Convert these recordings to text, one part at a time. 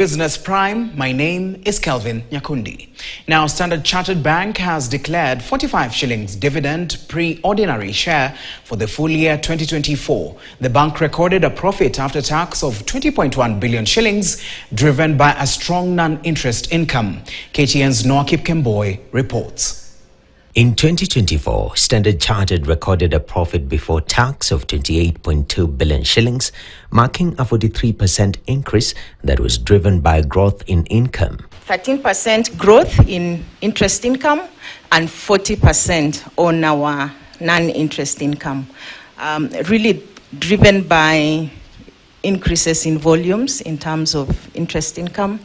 Business Prime, my name is Kelvin Nyakundi. Now, Standard Chartered Bank has declared 45 shillings dividend pre-ordinary share for the full year 2024. The bank recorded a profit after tax of 20.1 billion shillings, driven by a strong non-interest income. KTN's Noah Kipkemboi reports. In 2024, Standard Chartered recorded a profit before tax of 28.2 billion shillings, marking a 43% increase that was driven by growth in income. 13% growth in interest income and 40% on our non-interest income. Really driven by increases in volumes in terms of interest income,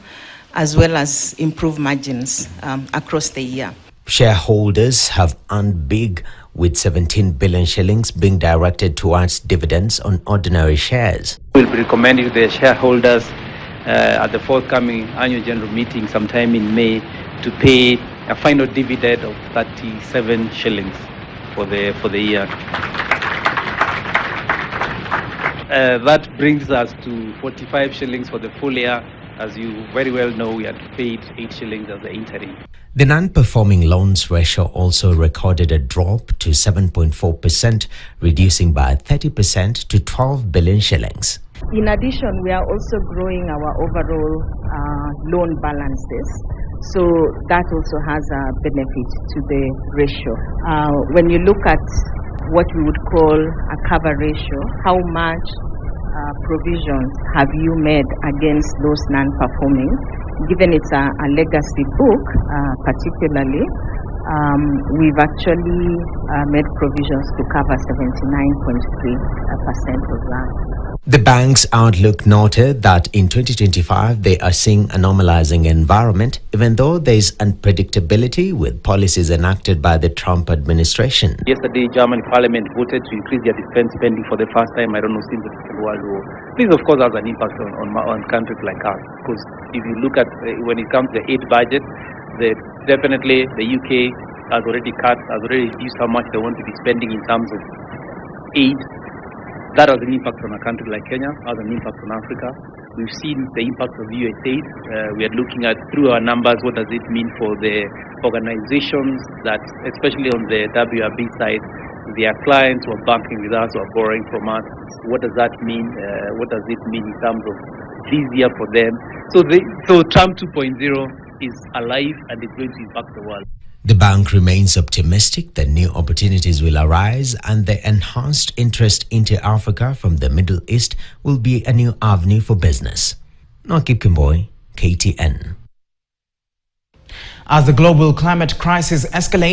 as well as improved margins across the year. Shareholders have earned big, with 17 billion shillings being directed towards dividends on ordinary shares. We'll be recommending the shareholders at the forthcoming annual general meeting sometime in May to pay a final dividend of 37 shillings for the year. That brings us to 45 shillings for the full year. As you very well know, we had paid 8 shillings as the interim. The non-performing loans ratio also recorded a drop to 7.4%, reducing by 30% to 12 billion shillings. In addition, we are also growing our overall loan balances. So that also has a benefit to the ratio. When you look at what we would call a cover ratio, how much provisions have you made against those non-performing? Given it's a legacy book, particularly, we've actually made provisions to cover 79.3% of that. The bank's outlook noted that in 2025, they are seeing a normalizing environment, even though there is unpredictability with policies enacted by the Trump administration. Yesterday, German Parliament voted to increase their defense spending for the first time, I don't know, since the Second World War. This, of course, has an impact on countries like us, because if you look at when it comes to the aid budget, definitely the UK has already reduced how much they want to be spending in terms of aid. That has an impact on a country like Kenya, has an impact on Africa. We've seen the impact of USAID. We are looking at, through our numbers, what does it mean for the organizations that, especially on the WRB side, their clients who are banking with us or borrowing from us. What does that mean? What does it mean in terms of this year for them? So Trump 2.0 is alive and it's going to impact the world. The bank remains optimistic that new opportunities will arise and the enhanced interest into Africa from the Middle East will be a new avenue for business. Noah Kipkemboi, KTN. As the global climate crisis escalates,